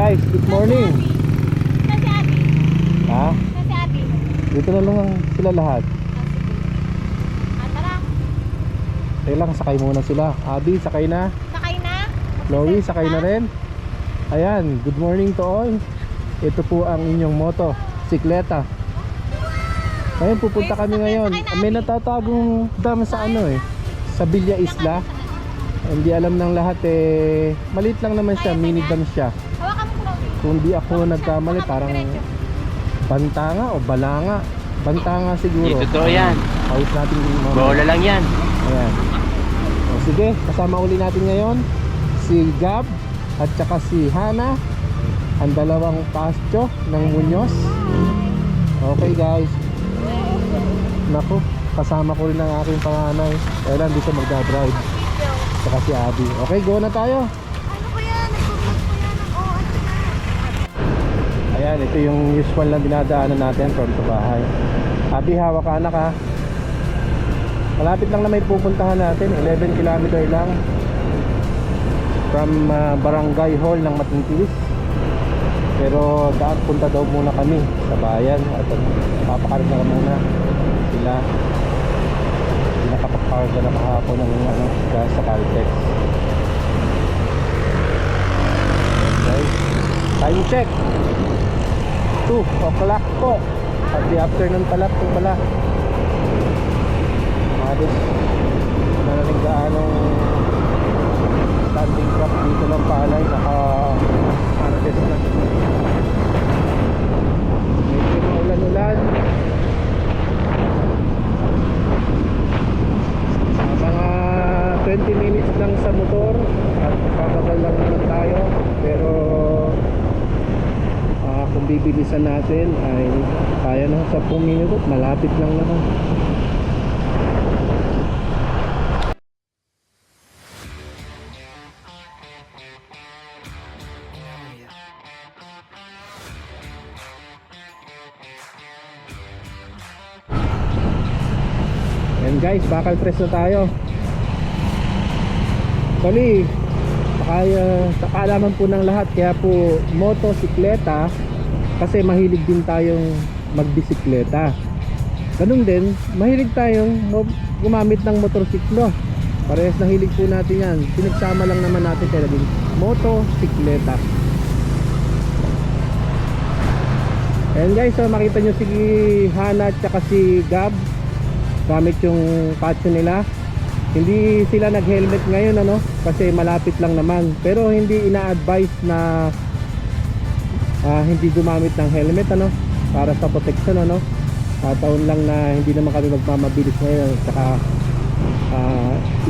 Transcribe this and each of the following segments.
guys, good morning. Kasi Abi. Ha? Kasi Abi. Dito na lang sila lahat. Tara. Teka lang, sakay muna sila. Abi, sakay na. Sakay na. Chloe, sakay na rin. Ayan, good morning to all. Ito po ang inyong moto, sikleta. Ngayon pupunta kami ngayon. May natatagong dam sa ano sa Villa Isla. Hindi alam ng lahat maliit lang naman siya, mini dam siya. Hawakan mo Chloe. Kung di ako nagkamali, parang Bantanga o Balanga. Bantanga siguro. Hindi totoo yan. Pawis natin yung mga. Bola lang yan. Ayan. O, sige, kasama uli natin ngayon si Gab at saka si Hana, ang dalawang pastyo ng Muñoz. Okay guys. Naku, kasama ko rin ang aking panganay. Kaya hindi siya magdadrive. Saka si Abby. Okay, go na tayo. Ano ko yan? Nagpupulot ko yan ng OS na. Ayan, ito yung usual na dinadaanan natin from sa bahay. Abby, hawak ka anak ha. Malapit lang na may pupuntahan natin. 11 kilometer lang from Barangay Hall ng Matintis. Pero daan punta daw muna kami sa bayan. At papakarga na muna sila. Hindi nakapagkarga na kahapon ng gas sa Caltex. Okay. Time check 2 o'clock po. At the afternoon pala po pala. Halos nalaring gaanong standing truck dito ng palay. Naka-antes na. Medyo maulan-ulan. Mga 20 minutes lang sa motor at papagal lang naman tayo. Pero kung bibilisan natin ay kaya na sa 10 minuto. Malapit lang naman. Yan guys, bakal press na tayo. Actually, sa kaalaman po ng lahat, kaya po motosikleta kasi mahilig din tayong magbisikleta. Ganun din, mahilig tayong gumamit ng motorsiklo. Parehas na hilig po natin yan. Pinagsama lang naman natin kaya din motosikleta. Ayan guys, so makita nyo si Hana at saka si Gab gamit yung patio nila. Hindi sila nag-helmet ngayon kasi malapit lang naman. Pero hindi ina-advise na hindi gumamit ng helmet para sa protection taon lang na hindi naman kami magmamabilis ngayon. Saka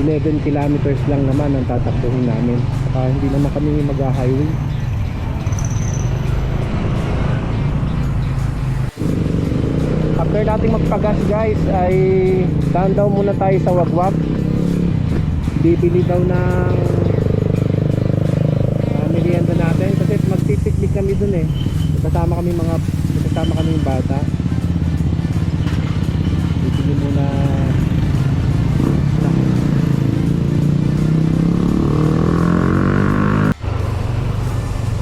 11 kilometers lang naman ang tatakbuhin namin. Saka hindi naman kami mag-highway. After nating magpagas guys ay daan daw muna tayo sa Wagwag. Bibili daw ng merienda natin kasi magpipiknik kami dun kasama kami yung bata. Bibili muna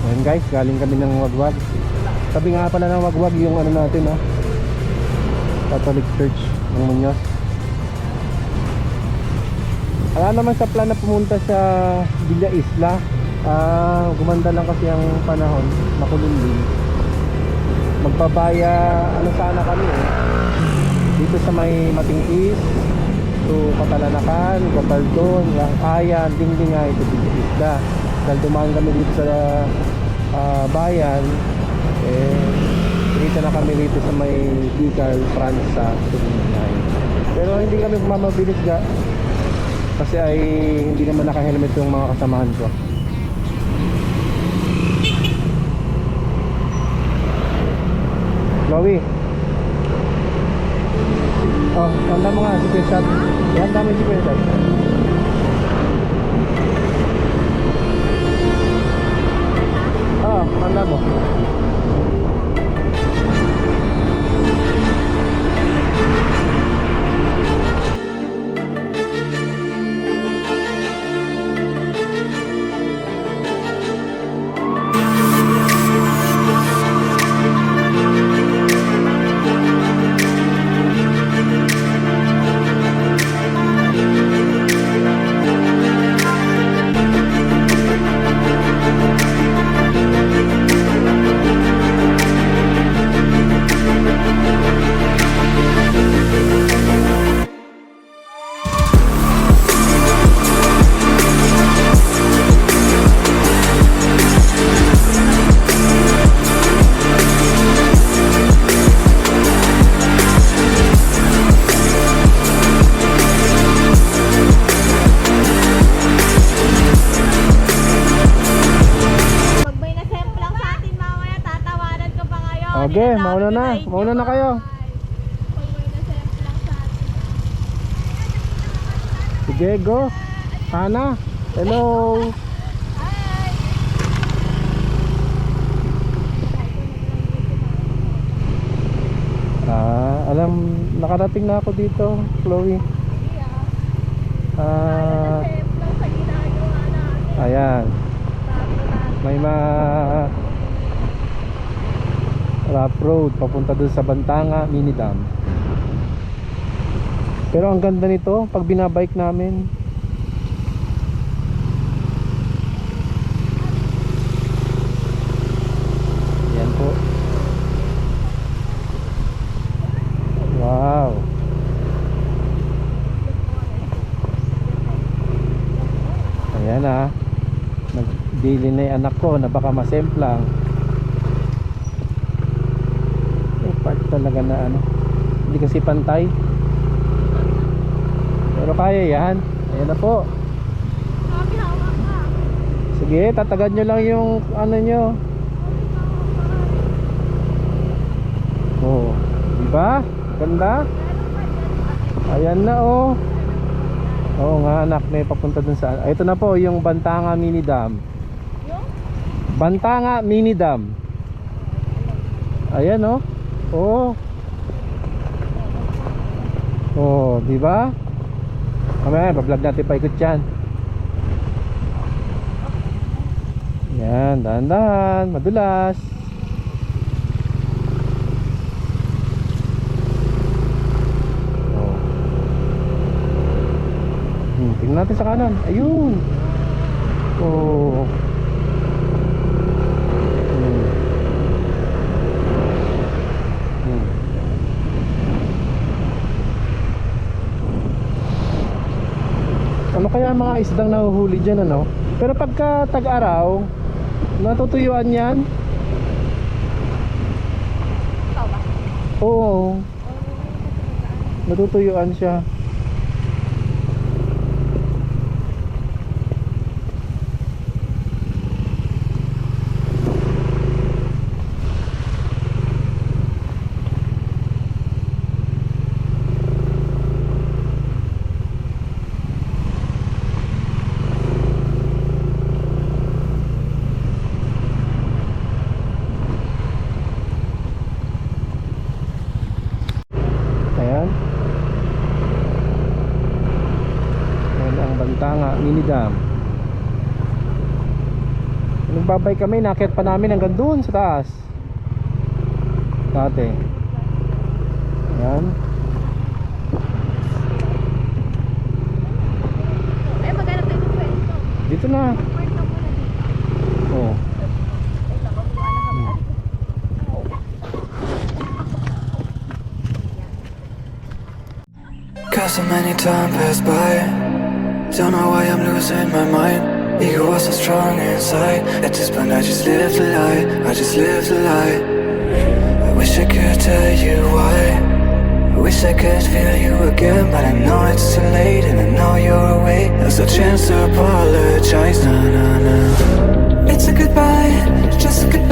ayan guys, galing kami ng Wagwag. Sabi nga pala ng Wagwag yung natin Catholic Church ng Muñoz. Wala naman sa plan na pumunta sa Villa Isla. Gumanda lang kasi ang panahon, makulong din. Magpapaya sana kami dito sa may Matintis to Katalanakan, Gabaldon, Langkayan, Dingdingay to Villa Isla. Dahil dumaan kami dito sa bayan dito na kami dito sa may Bical, Franza, Dingdingay. Pero hindi kami mamabilis kasi ay hindi naman naka-helmet yung mga kasamahan ko. Chloe, handa mo nga si Pesat. Handa mo si Pesat. Handa mo. Sige, mauna na. Mauna na kayo. Sige, go. Hana. Hello. Nakarating na ako dito, Chloe. Ayan. May rough road papunta dun sa Bantanga Mini Dam. Pero ang ganda nito pag binabike namin. Yan po. Wow. Ayan ah. Nag-daily na yung anak ko na baka masemplang. May part talaga na ano. Hindi kasi pantay. Pero kaya yan. Ayan na po. Sige, tatagad nyo lang yung ano nyo. Oh, diba? Ganda. Ayan na oh. Oo nga anak, may papunta dun sa... Ito na po yung Bantanga Mini Dam. Bantanga Mini Dam. Ayan oh. Oo. Oh, di ba? Mamaya, bablog natin paikot yan. Yan, dahan-dahan, madulas. Tingnan natin sa kanan. Ayun. Oh. Ano kaya ang mga isdang nahuhuli dyan ano? Pero pagka tag-araw, natutuyuan yan? Ikaw ba? Oo. Natutuyuan siya. Ayan. Ayan ang Bantanga Mini Dam. Nagbabay kami, nakit pa namin hanggang doon sa taas. Dati. Ayan. Eh, maghanap tayo ng pwesto. Dito na. Pwesto muna dito. Oh. Cause so many time passed by. Don't know why I'm losing my mind. Ego was so strong inside. At this point I just live the lie. I just live the lie. I wish I could tell you why. I wish I could feel you again, but I know it's too late, and I know you're away. There's a chance to apologize. Nah, nah, nah. It's a goodbye, just a goodbye.